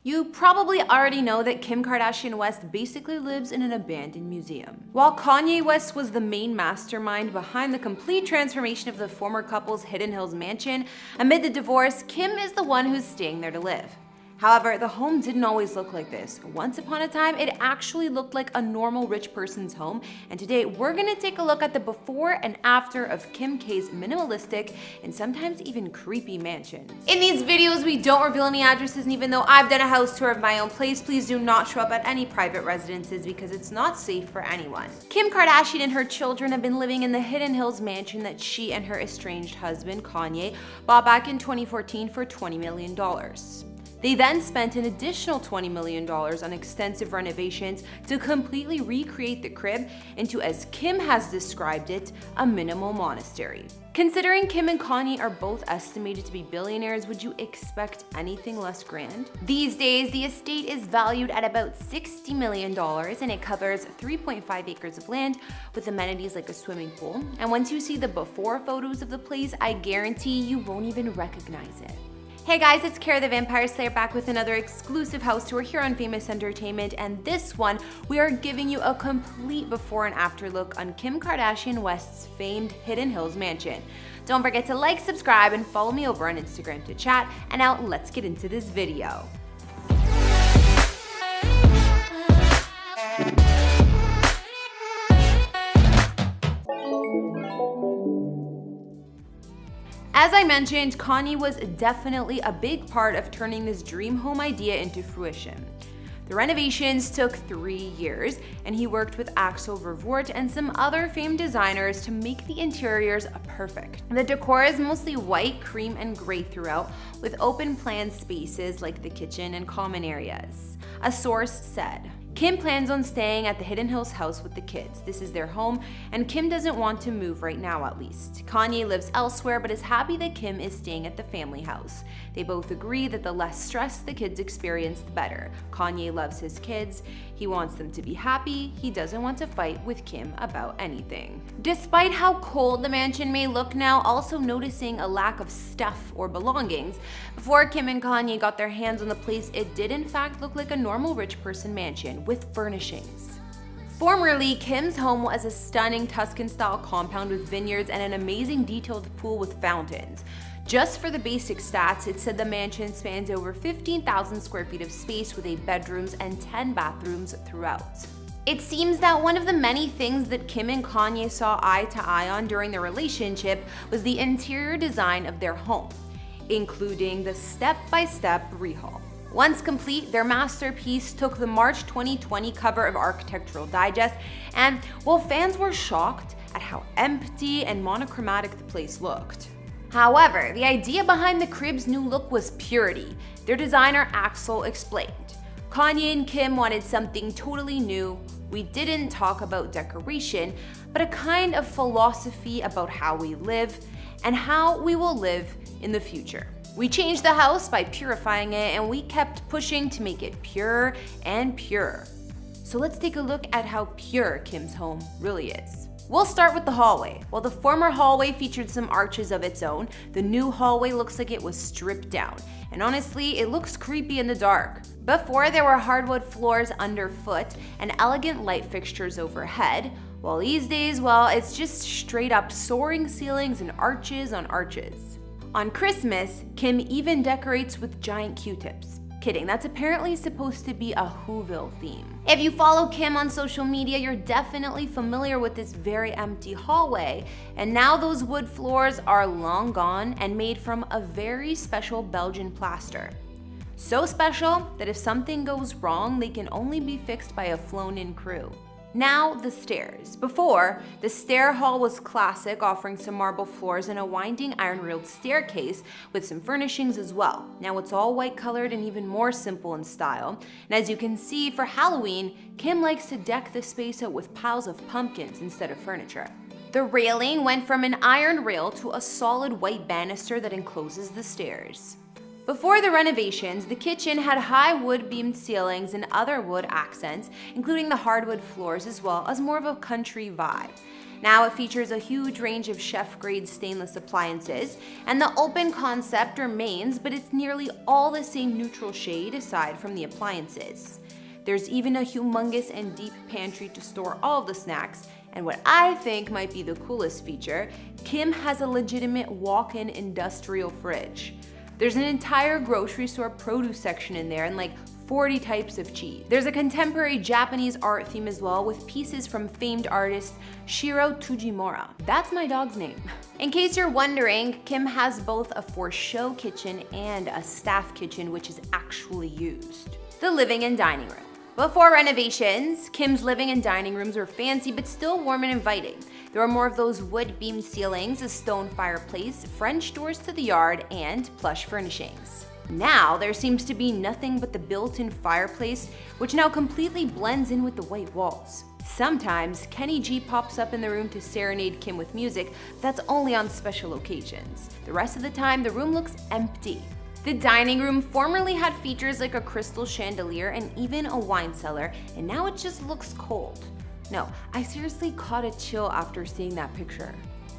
You probably already know that Kim Kardashian West basically lives in an abandoned museum. While Kanye West was the main mastermind behind the complete transformation of the former couple's Hidden Hills mansion, amid the divorce, Kim is the one who's staying there to live. However, the home didn't always look like this. Once upon a time, it actually looked like a normal rich person's home, and today we're gonna take a look at the before and after of Kim K's minimalistic and sometimes even creepy mansion. In these videos, we don't reveal any addresses, and even though I've done a house tour of my own place, please do not show up at any private residences because it's not safe for anyone. Kim Kardashian and her children have been living in the Hidden Hills mansion that she and her estranged husband, Kanye, bought back in 2014 for $20 million. They then spent an additional $20 million on extensive renovations to completely recreate the crib into, as Kim has described it, a minimal monastery. Considering Kim and Kanye are both estimated to be billionaires, would you expect anything less grand? These days, the estate is valued at about $60 million and it covers 3.5 acres of land with amenities like a swimming pool. And once you see the before photos of the place, I guarantee you won't even recognize it. Hey guys, it's Kara the Vampire Slayer back with another exclusive house tour here on Famous Entertainment, and this one, we are giving you a complete before and after look on Kim Kardashian West's famed Hidden Hills mansion. Don't forget to like, subscribe, and follow me over on Instagram to chat, and now let's get into this video. As I mentioned, Kanye was definitely a big part of turning this dream home idea into fruition. The renovations took 3 years, and he worked with Axel Vervoort and some other famed designers to make the interiors perfect. The decor is mostly white, cream, and gray throughout, with open plan spaces like the kitchen and common areas. A source said, Kim plans on staying at the Hidden Hills house with the kids. This is their home, and Kim doesn't want to move right now at least. Kanye lives elsewhere but is happy that Kim is staying at the family house. They both agree that the less stress the kids experience, the better. Kanye loves his kids. He wants them to be happy. He doesn't want to fight with Kim about anything. Despite how cold the mansion may look now, also noticing a lack of stuff or belongings, before Kim and Kanye got their hands on the place, it did in fact look like a normal rich person mansion with furnishings. Formerly, Kim's home was a stunning Tuscan-style compound with vineyards and an amazing detailed pool with fountains. Just for the basic stats, it said the mansion spans over 15,000 square feet of space with 8 bedrooms and 10 bathrooms throughout. It seems that one of the many things that Kim and Kanye saw eye to eye on during their relationship was the interior design of their home, including the step-by-step rehaul. Once complete, their masterpiece took the March 2020 cover of Architectural Digest, and while fans were shocked at how empty and monochromatic the place looked. However, the idea behind the crib's new look was purity. Their designer Axel explained, Kanye and Kim wanted something totally new. We didn't talk about decoration, but a kind of philosophy about how we live and how we will live in the future. We changed the house by purifying it, and we kept pushing to make it purer and purer. So let's take a look at how pure Kim's home really is. We'll start with the hallway. While the former hallway featured some arches of its own, the new hallway looks like it was stripped down. And honestly, it looks creepy in the dark. Before, there were hardwood floors underfoot and elegant light fixtures overhead, while these days, well, it's just straight up soaring ceilings and arches on arches. On Christmas, Kim even decorates with giant Q-tips. Kidding, that's apparently supposed to be a Whoville theme. If you follow Kim on social media, you're definitely familiar with this very empty hallway, and now those wood floors are long gone and made from a very special Belgian plaster. So special that if something goes wrong, they can only be fixed by a flown-in crew. Now, the stairs. Before, the stair hall was classic, offering some marble floors and a winding iron-railed staircase with some furnishings as well. Now it's all white-colored and even more simple in style. And as you can see, for Halloween, Kim likes to deck the space out with piles of pumpkins instead of furniture. The railing went from an iron rail to a solid white banister that encloses the stairs. Before the renovations, the kitchen had high wood-beamed ceilings and other wood accents, including the hardwood floors as well as more of a country vibe. Now it features a huge range of chef-grade stainless appliances, and the open concept remains, but it's nearly all the same neutral shade aside from the appliances. There's even a humongous and deep pantry to store all of the snacks, and what I think might be the coolest feature, Kim has a legitimate walk-in industrial fridge. There's an entire grocery store produce section in there and like 40 types of cheese. There's a contemporary Japanese art theme as well, with pieces from famed artist Shiro Tsujimura. That's my dog's name. In case you're wondering, Kim has both a for-show kitchen and a staff kitchen, which is actually used. The living and dining room. Before renovations, Kim's living and dining rooms were fancy but still warm and inviting. There were more of those wood-beamed ceilings, a stone fireplace, French doors to the yard, and plush furnishings. Now, there seems to be nothing but the built-in fireplace, which now completely blends in with the white walls. Sometimes, Kenny G pops up in the room to serenade Kim with music, but that's only on special occasions. The rest of the time, the room looks empty. The dining room formerly had features like a crystal chandelier and even a wine cellar, and now it just looks cold. No, I seriously caught a chill after seeing that picture.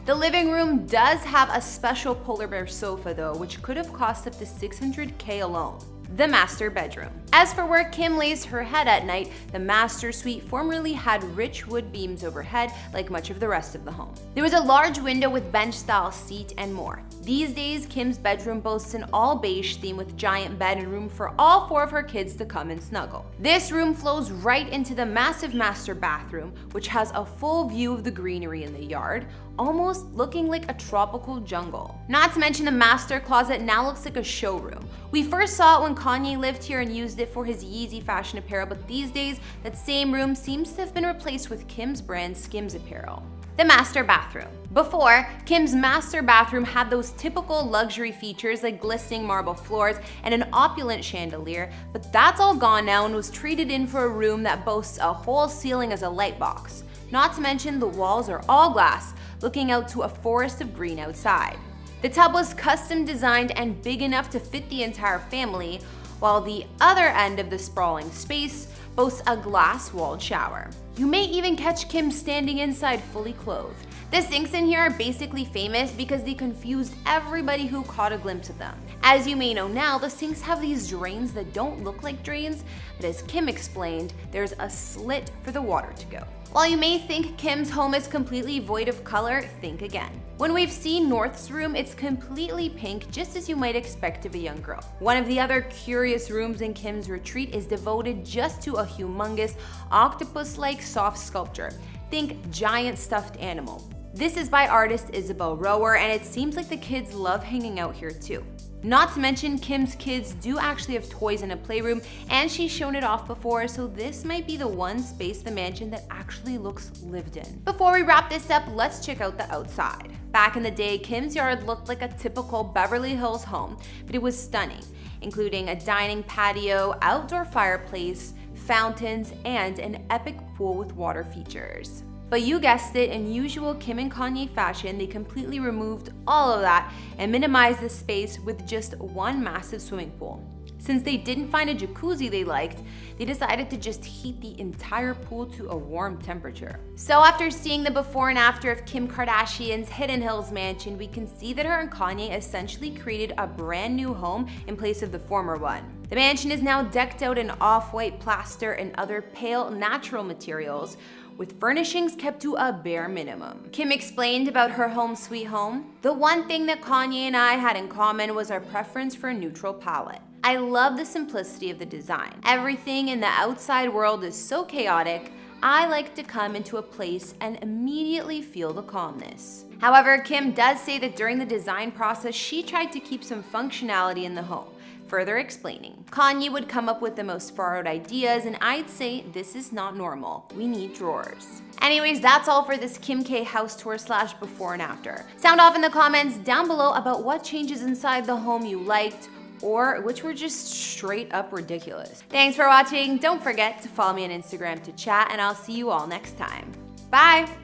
The living room does have a special polar bear sofa though, which could have cost up to $600K alone. The master bedroom. As for where Kim lays her head at night, the master suite formerly had rich wood beams overhead like much of the rest of the home. There was a large window with bench-style seat and more. These days, Kim's bedroom boasts an all-beige theme with giant bed and room for all 4 of her kids to come and snuggle. This room flows right into the massive master bathroom, which has a full view of the greenery in the yard, almost looking like a tropical jungle. Not to mention the master closet now looks like a showroom. We first saw it when Kanye lived here and used it for his Yeezy fashion apparel, but these days, that same room seems to have been replaced with Kim's brand Skims apparel. The master bathroom. Before, Kim's master bathroom had those typical luxury features like glistening marble floors and an opulent chandelier, but that's all gone now and was traded in for a room that boasts a whole ceiling as a light box. Not to mention the walls are all glass, looking out to a forest of green outside. The tub was custom designed and big enough to fit the entire family, while the other end of the sprawling space boasts a glass-walled shower. You may even catch Kim standing inside fully clothed. The sinks in here are basically famous because they confused everybody who caught a glimpse of them. As you may know now, the sinks have these drains that don't look like drains, but as Kim explained, there's a slit for the water to go. While you may think Kim's home is completely void of color, think again. When we've seen North's room, it's completely pink, just as you might expect of a young girl. One of the other curious rooms in Kim's retreat is devoted just to a humongous octopus-like soft sculpture. Think giant stuffed animal. This is by artist Isabel Rower, and it seems like the kids love hanging out here too. Not to mention, Kim's kids do actually have toys in a playroom, and she's shown it off before, so this might be the one space in the mansion that actually looks lived in. Before we wrap this up, let's check out the outside. Back in the day, Kim's yard looked like a typical Beverly Hills home, but it was stunning, including a dining patio, outdoor fireplace, fountains, and an epic pool with water features. But you guessed it, in usual Kim and Kanye fashion, they completely removed all of that and minimized the space with just one massive swimming pool. Since they didn't find a jacuzzi they liked, they decided to just heat the entire pool to a warm temperature. So after seeing the before and after of Kim Kardashian's Hidden Hills mansion, we can see that her and Kanye essentially created a brand new home in place of the former one. The mansion is now decked out in off-white plaster and other pale natural materials, with furnishings kept to a bare minimum. Kim explained about her home sweet home. The one thing that Kanye and I had in common was our preference for a neutral palette. I love the simplicity of the design. Everything in the outside world is so chaotic, I like to come into a place and immediately feel the calmness. However, Kim does say that during the design process, she tried to keep some functionality in the home. Further explaining, Kanye would come up with the most far-out ideas, and I'd say this is not normal. We need drawers. Anyways, that's all for this Kim K house tour / before and after. Sound off in the comments down below about what changes inside the home you liked, or which were just straight up ridiculous. Thanks for watching. Don't forget to follow me on Instagram to chat, and I'll see you all next time. Bye!